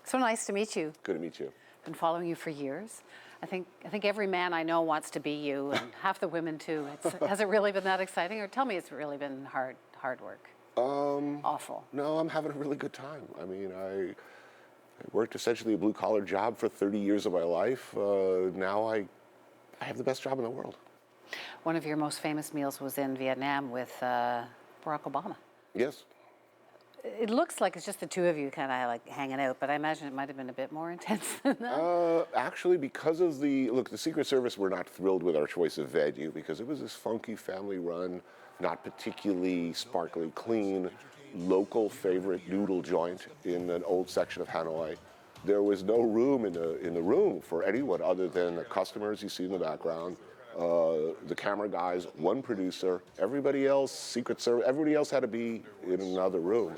So nice to meet you. Good to meet you. Been following you for years. I think every man I know wants to be you, and half the women too. Has it really been that exciting? Or tell me it's really been hard work. Awful. No, I'm having a really good time. I mean, I worked essentially a blue-collar job for 30 years of my life. Now I have the best job in the world. One of your most famous meals was in Vietnam with Barack Obama. Yes. It looks like it's just the two of you kind of like hanging out, but I imagine it might have been a bit more intense than that. Actually, because of the Secret Service were not thrilled with our choice of venue because it was this funky family-run, not particularly sparkly clean, local favorite noodle joint in an old section of Hanoi. There was no room in the room for anyone other than the customers you see in the background, the camera guys, one producer. Everybody else, Secret Service, everybody else had to be in another room.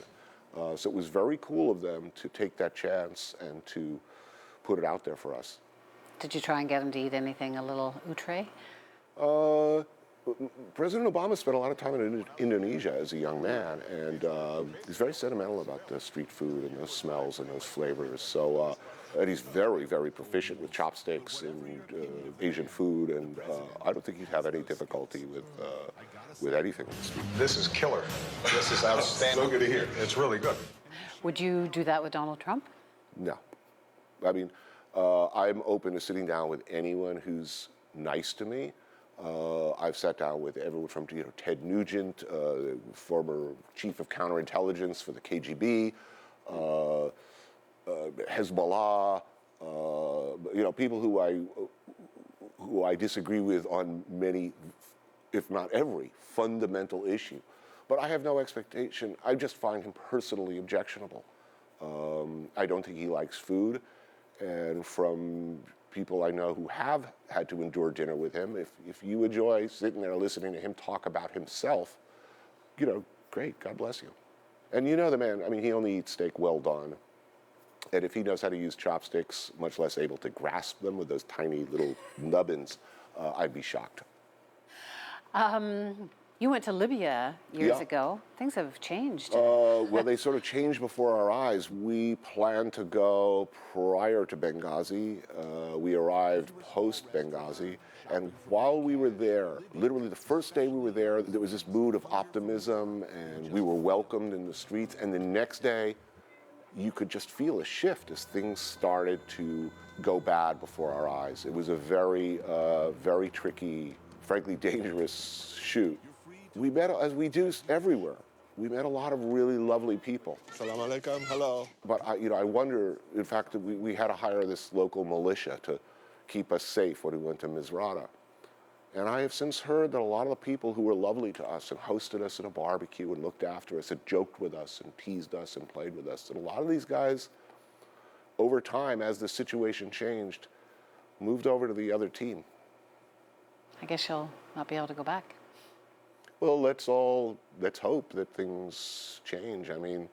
So it was very cool of them to take that chance and to put it out there for us. Did you try and get him to eat anything a little outre? President Obama spent a lot of time in Indonesia as a young man, and he's very sentimental about the street food and those smells and those flavors. So, and he's very, very proficient with chopsticks and Asian food, and I don't think he'd have any difficulty with anything in the street. This is killer. This is outstanding. So good to hear. It's really good. Would you do that with Donald Trump? No. I mean, I'm open to sitting down with anyone who's nice to me. I've sat down with everyone from Ted Nugent, former chief of counterintelligence for the KGB, Hezbollah, people who I disagree with on many, if not every, fundamental issue. But I have no expectation. I just find him personally objectionable. I don't think he likes food, and from people I know who have had to endure dinner with him, if you enjoy sitting there listening to him talk about himself, great, God bless you. And you know the man, I mean, he only eats steak well done. And if he knows how to use chopsticks, much less able to grasp them with those tiny little nubbins, I'd be shocked. You went to Libya years ago. Things have changed. Well, they sort of changed before our eyes. We planned to go prior to Benghazi. We arrived post-Benghazi. And while we were there, literally the first day we were there was this mood of optimism, and we were welcomed in the streets. And the next day, you could just feel a shift as things started to go bad before our eyes. It was a very, very tricky, frankly dangerous shoot. We met, as we do everywhere, we met a lot of really lovely people. Salam alaikum, hello. But I wonder, in fact, we had to hire this local militia to keep us safe when we went to Misrata. And I have since heard that a lot of the people who were lovely to us and hosted us in a barbecue and looked after us and joked with us and teased us and played with us, and a lot of these guys, over time, as the situation changed, moved over to the other team. I guess you'll not be able to go back. Well, let's hope that things change. I mean,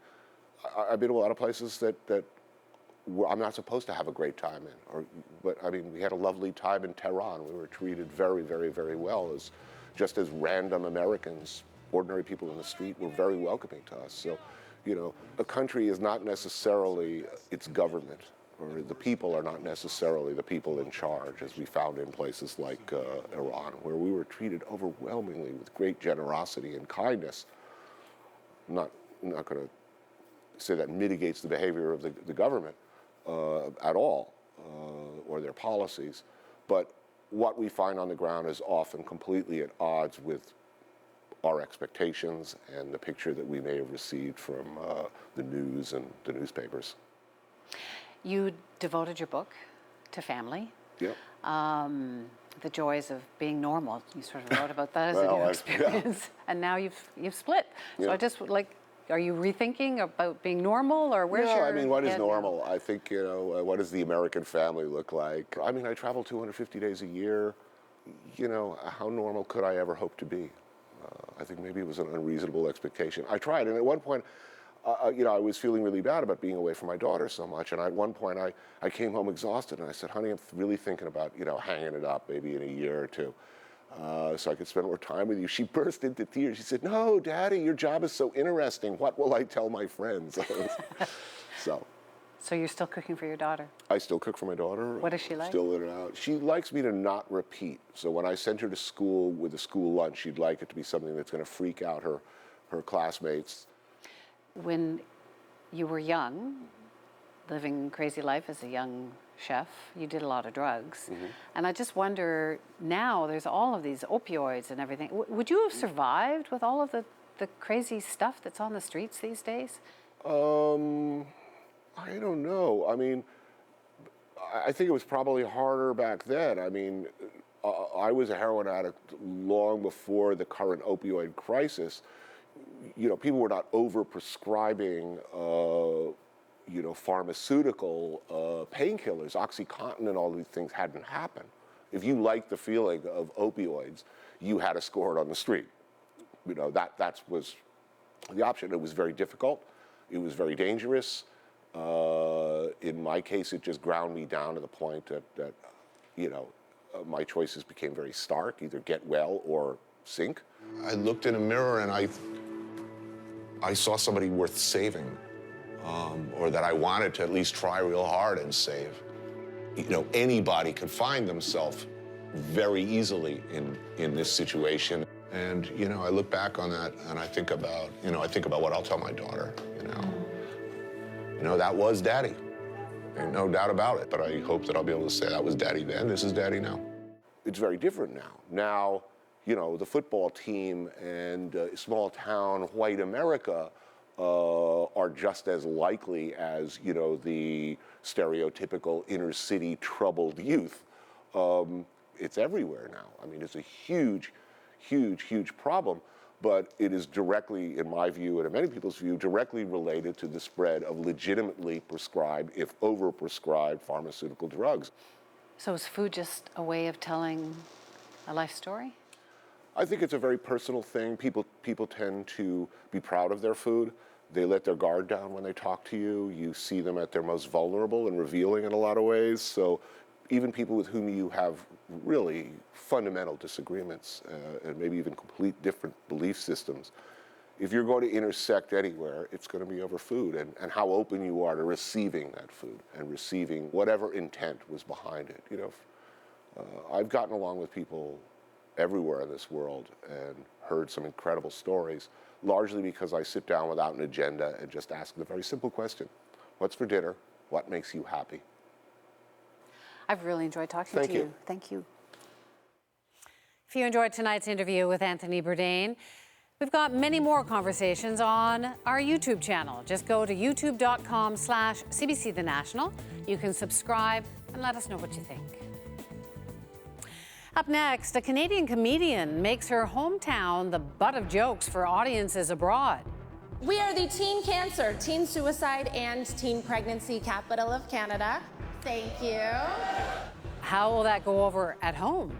I've been to a lot of places that I'm not supposed to have a great time in. But I mean, we had a lovely time in Tehran. We were treated very, very, very well, just as random Americans, ordinary people in the street, were very welcoming to us. So, you know, a country is not necessarily its government, or the people are not necessarily the people in charge, as we found in places like Iran, where we were treated overwhelmingly with great generosity and kindness. I'm not going to say that mitigates the behavior of the government at all, or their policies, but what we find on the ground is often completely at odds with our expectations and the picture that we may have received from the news and the newspapers. You devoted your book to family. Yep. The joys of being normal. You sort of wrote about that as a new Yeah. experience, and now you've split. So Yeah. I just are you rethinking about being normal, or where's your I mean, what is head normal? now? I think, you know, what does the American family look like? I mean, I travel 250 days a year. You know, how normal could I ever hope to be? I think maybe it was an unreasonable expectation. I tried, and at one point, you know, I was feeling really bad about being away from my daughter so much, and at one point I came home exhausted, and I said, honey, I'm really thinking about, you know, hanging it up maybe in a year or two, so I could spend more time with you. She burst into tears. She said, no, Daddy, your job is so interesting. What will I tell my friends? So you're still cooking for your daughter? I still cook for my daughter. What does she like? Still in and out. She likes me to not repeat. So when I send her to school with a school lunch, she'd like it to be something that's going to freak out her classmates. When you were young, living crazy life as a young chef, you did a lot of drugs. Mm-hmm. And I just wonder, now there's all of these opioids and everything. Would you have survived with all of the crazy stuff that's on the streets these days? I don't know. I mean, I think it was probably harder back then. I mean, I was a heroin addict long before the current opioid crisis. You know, people were not over-prescribing, you know, pharmaceutical painkillers. OxyContin and all these things hadn't happened. If you liked the feeling of opioids, you had to score it on the street. You know, that was the option. It was very difficult. It was very dangerous. In my case, it just ground me down to the point that you know, my choices became very stark, either get well or sink. I looked in a mirror and I saw somebody worth saving, or that I wanted to at least try real hard and save. You know, anybody could find themselves very easily in this situation. And, you know, I look back on that and I think about, you know, what I'll tell my daughter, you know. You know, that was Daddy. Ain't no doubt about it. But I hope that I'll be able to say that was Daddy then, this is Daddy now. It's very different now. Now, you know, the football team and small town white America are just as likely as, you know, the stereotypical inner city troubled youth. It's everywhere now. I mean, it's a huge, huge, huge problem. But it is directly, in my view, and in many people's view, directly related to the spread of legitimately prescribed, if over-prescribed, pharmaceutical drugs. So is food just a way of telling a life story? I think it's a very personal thing. People tend to be proud of their food. They let their guard down when they talk to you. You see them at their most vulnerable and revealing in a lot of ways. So even people with whom you have really fundamental disagreements and maybe even complete different belief systems, if you're going to intersect anywhere, it's going to be over food and how open you are to receiving that food and receiving whatever intent was behind it. You know, I've gotten along with people everywhere in this world and heard some incredible stories, largely because I sit down without an agenda and just ask the very simple question: what's for dinner? What makes you happy? I've really enjoyed talking Thank to you. you. Thank you. If you enjoyed tonight's interview with Anthony Bourdain, we've got many more conversations on our YouTube channel. Just go to youtube.com/CBC The National. You can subscribe and let us know what you think. Up next, a Canadian comedian makes her hometown the butt of jokes for audiences abroad. We are the teen cancer, teen suicide, and teen pregnancy capital of Canada. Thank you. How will that go over at home?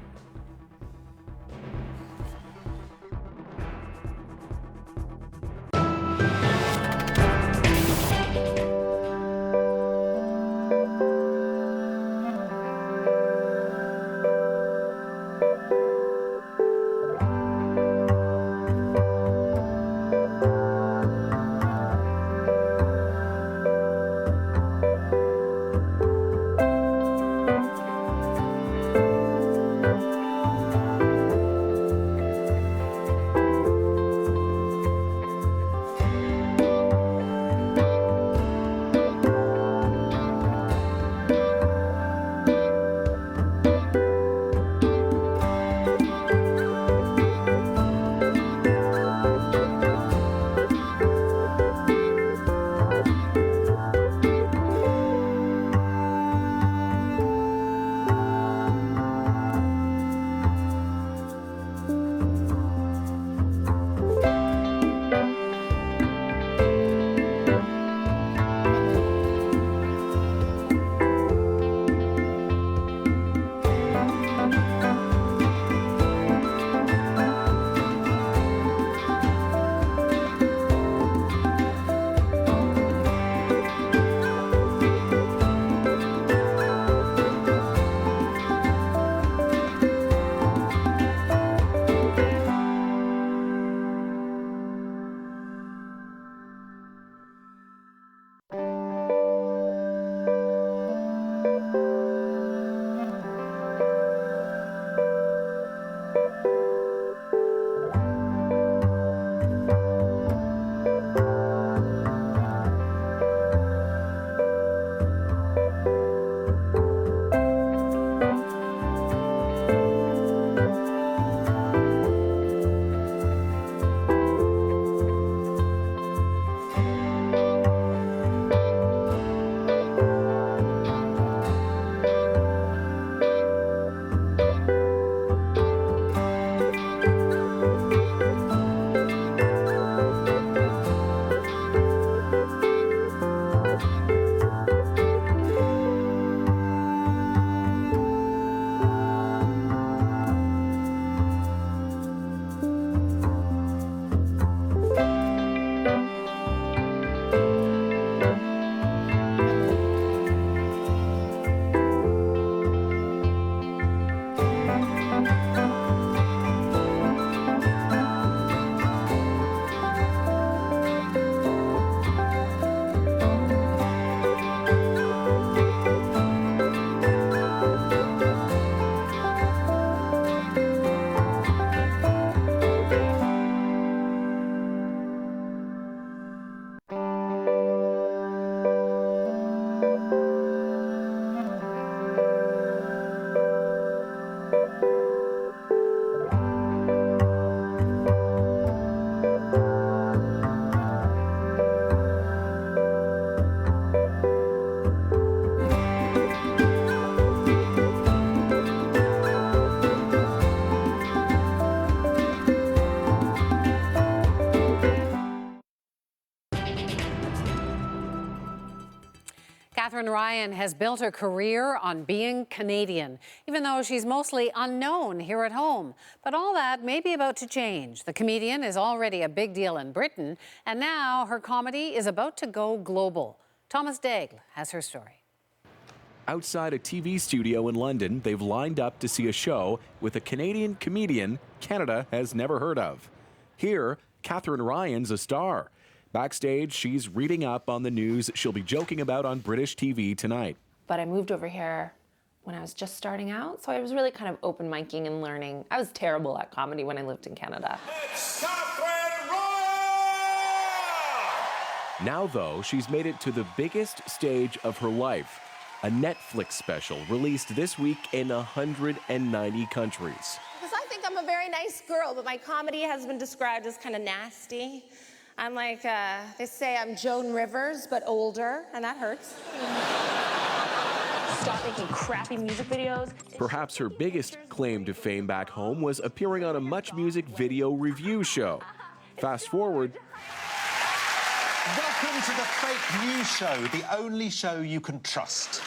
Catherine Ryan has built her career on being Canadian, even though she's mostly unknown here at home. But all that may be about to change. The comedian is already a big deal in Britain, and now her comedy is about to go global. Thomas Daigle has her story. Outside a TV studio in London, they've lined up to see a show with a Canadian comedian Canada has never heard of. Here, Catherine Ryan's a star. Backstage, she's reading up on the news she'll be joking about on British TV tonight. But I moved over here when I was just starting out, so I was really kind of open micing and learning. I was terrible at comedy when I lived in Canada. Now, though, she's made it to the biggest stage of her life, a Netflix special released this week in 190 countries. Because I think I'm a very nice girl, but my comedy has been described as kind of nasty. I'm like, they say I'm Joan Rivers, but older, and that hurts. Stop making crappy music videos. Perhaps her biggest claim to fame back home was appearing on a Much Music video review show. Fast forward. Welcome to the fake news show, the only show you can trust.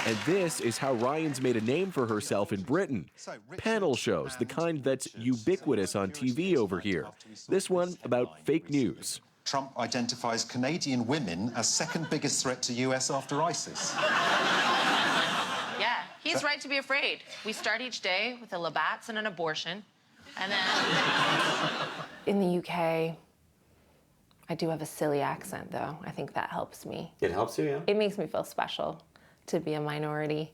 And this is how Ryan's made a name for herself in Britain. Panel shows, the kind that's ubiquitous on TV over here. This one about fake news. Trump identifies Canadian women as second biggest threat to US after ISIS. Yeah, he's right to be afraid. We start each day with a Labatt's and an abortion, and then... In the UK, I do have a silly accent, though. I think that helps me. It helps you, yeah? It makes me feel special to be a minority.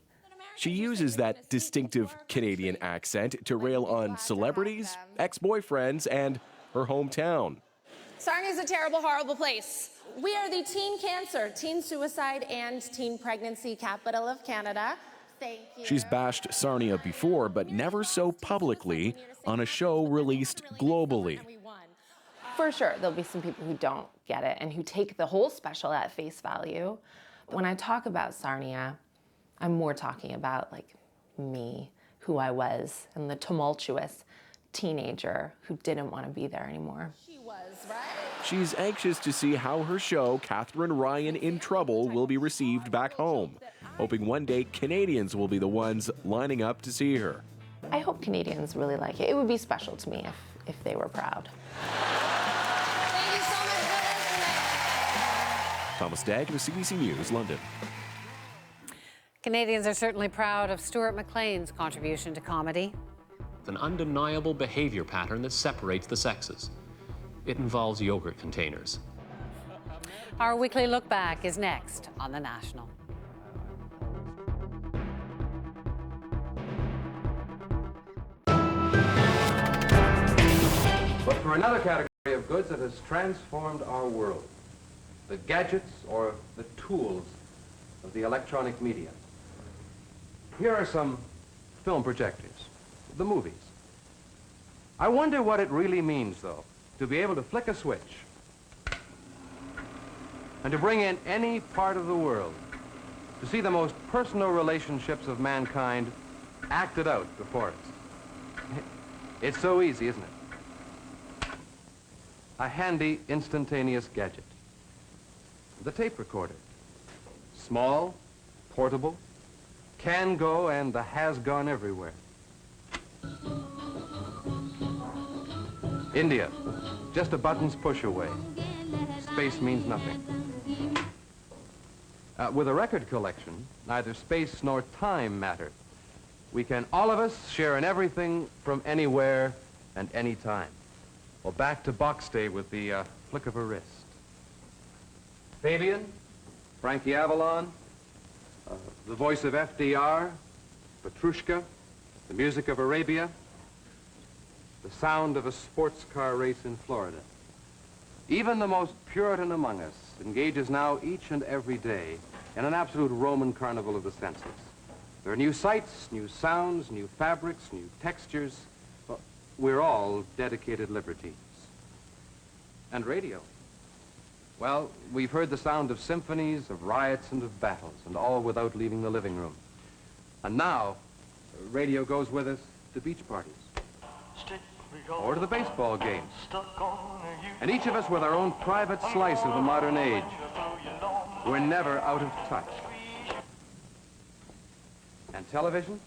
She uses that distinctive Canadian accent to rail on celebrities, ex-boyfriends, and her hometown. Sarnia is a terrible, horrible place. We are the teen cancer, teen suicide, and teen pregnancy capital of Canada. Thank you. She's bashed Sarnia before, but never so publicly on a show released globally. For sure, there'll be some people who don't get it and who take the whole special at face value. When I talk about Sarnia, I'm more talking about like me, who I was, and the tumultuous teenager who didn't want to be there anymore. She was, right? She's anxious to see how her show, Catherine Ryan in Trouble, will be received back home, hoping one day Canadians will be the ones lining up to see her. I hope Canadians really like it. It would be special to me if they were proud. Thomas Daigle, CBC News, London. Canadians are certainly proud of Stuart McLean's contribution to comedy. It's an undeniable behavior pattern that separates the sexes. It involves yogurt containers. Our weekly look back is next on The National. But for another category of goods that has transformed our world, the gadgets or the tools of the electronic media. Here are some film projectors, the movies. I wonder what it really means, though, to be able to flick a switch and to bring in any part of the world, to see the most personal relationships of mankind acted out before us. It's so easy, isn't it? A handy, instantaneous gadget. The tape recorder. Small, portable, can go and has gone everywhere. India, just a button's push away. Space means nothing. With a record collection, neither space nor time matter. We can, all of us, share in everything from anywhere and any time. Well, back to box day with the flick of a wrist. Fabian, Frankie Avalon, the voice of FDR, Petrushka, the music of Arabia, the sound of a sports car race in Florida. Even the most Puritan among us engages now each and every day in an absolute Roman carnival of the senses. There are new sights, new sounds, new fabrics, new textures. Well, we're all dedicated libertines. And radio. Well, we've heard the sound of symphonies, of riots, and of battles, and all without leaving the living room. And now, radio goes with us to beach parties, or to the baseball games. And each of us with our own private slice of the modern age. We're never out of touch. And television?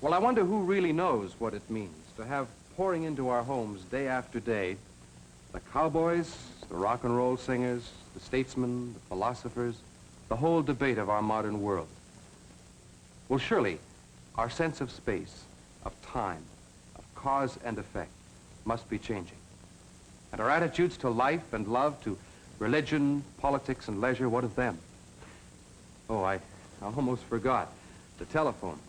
Well, I wonder who really knows what it means to have pouring into our homes day after day the cowboys, the rock and roll singers, the statesmen, the philosophers, the whole debate of our modern world. Well, surely our sense of space, of time, of cause and effect must be changing. And our attitudes to life and love, to religion, politics, and leisure, what of them? Oh, I almost forgot. The telephone.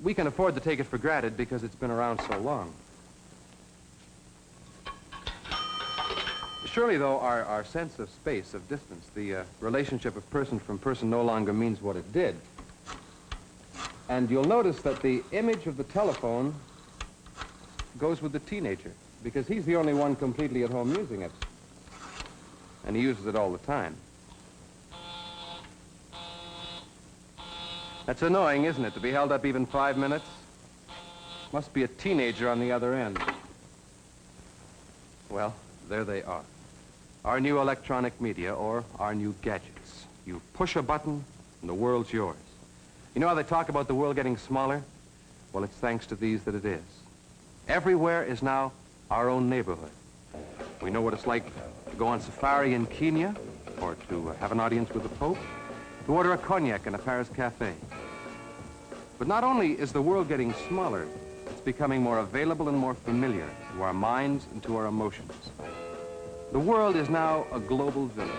We can afford to take it for granted because it's been around so long. Surely, though, our sense of space, of distance, the relationship of person from person no longer means what it did. And you'll notice that the image of the telephone goes with the teenager, because he's the only one completely at home using it. And he uses it all the time. That's annoying, isn't it, to be held up even 5 minutes? Must be a teenager on the other end. Well, there they are. Our new electronic media, or our new gadgets. You push a button, and the world's yours. You know how they talk about the world getting smaller? Well, it's thanks to these that it is. Everywhere is now our own neighborhood. We know what it's like to go on safari in Kenya, or to have an audience with the Pope, to order a cognac in a Paris cafe. But not only is the world getting smaller, it's becoming more available and more familiar to our minds and to our emotions. The world is now a global village.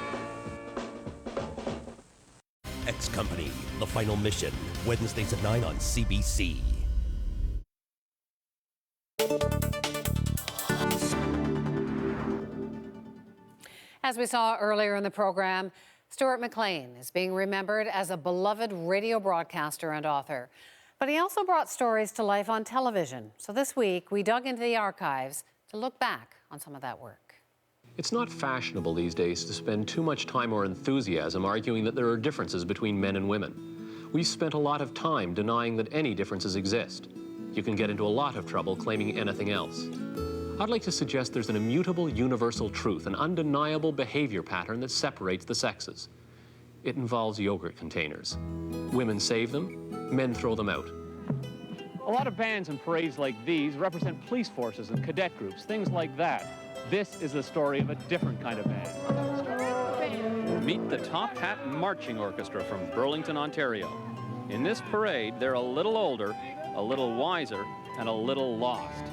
X Company, The Final Mission, Wednesdays at 9 on CBC. As we saw earlier in the program, Stuart McLean is being remembered as a beloved radio broadcaster and author. But he also brought stories to life on television. So this week, we dug into the archives to look back on some of that work. It's not fashionable these days to spend too much time or enthusiasm arguing that there are differences between men and women. We've spent a lot of time denying that any differences exist. You can get into a lot of trouble claiming anything else. I'd like to suggest there's an immutable universal truth, an undeniable behavior pattern that separates the sexes. It involves yogurt containers. Women save them, men throw them out. A lot of bands and parades like these represent police forces and cadet groups, things like that. This is the story of a different kind of band. Meet the Top Hat Marching Orchestra from Burlington, Ontario. In this parade, they're a little older, a little wiser, and a little lost.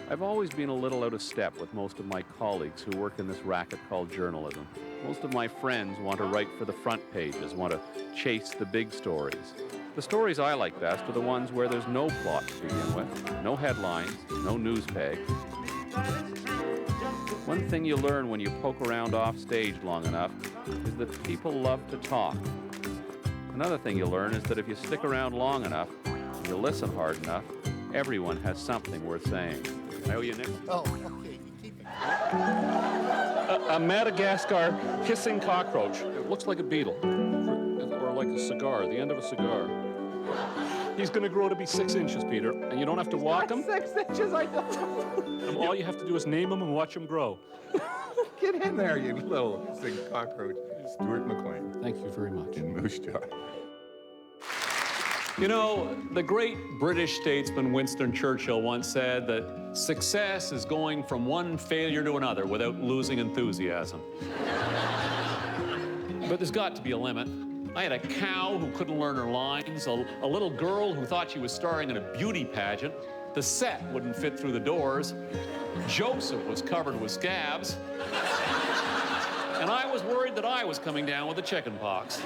I've always been a little out of step with most of my colleagues who work in this racket called journalism. Most of my friends want to write for the front pages, want to chase the big stories. The stories I like best are the ones where there's no plot to begin with, no headlines, no news pegs. One thing you learn when you poke around off stage long enough is that people love to talk. Another thing you learn is that if you stick around long enough, and you listen hard enough, everyone has something worth saying. I owe you, Nick. Oh, okay. Keep it. A Madagascar hissing cockroach. It looks like a beetle, or like a cigar, the end of a cigar. He's going to grow to be 6 inches, Peter, and you don't have to walk him. 6 inches, I know. And all you have to do is name him and watch him grow. Get in there, you little hissing cockroach. Stuart McLean. Thank you very much. In Moose Jaw. You know, the great British statesman Winston Churchill once said that success is going from one failure to another without losing enthusiasm. But there's got to be a limit. I had a cow who couldn't learn her lines, a little girl who thought she was starring in a beauty pageant. The set wouldn't fit through the doors. Joseph was covered with scabs. And I was worried that I was coming down with the chicken pox.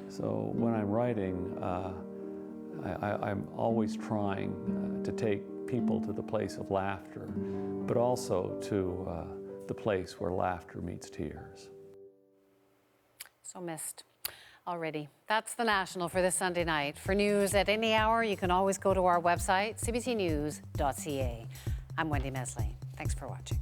So when I'm writing, I'm always trying to take people to the place of laughter, but also to the place where laughter meets tears. So missed already. That's The National for this Sunday night. For news at any hour, you can always go to our website, cbcnews.ca. I'm Wendy Mesley. Thanks for watching.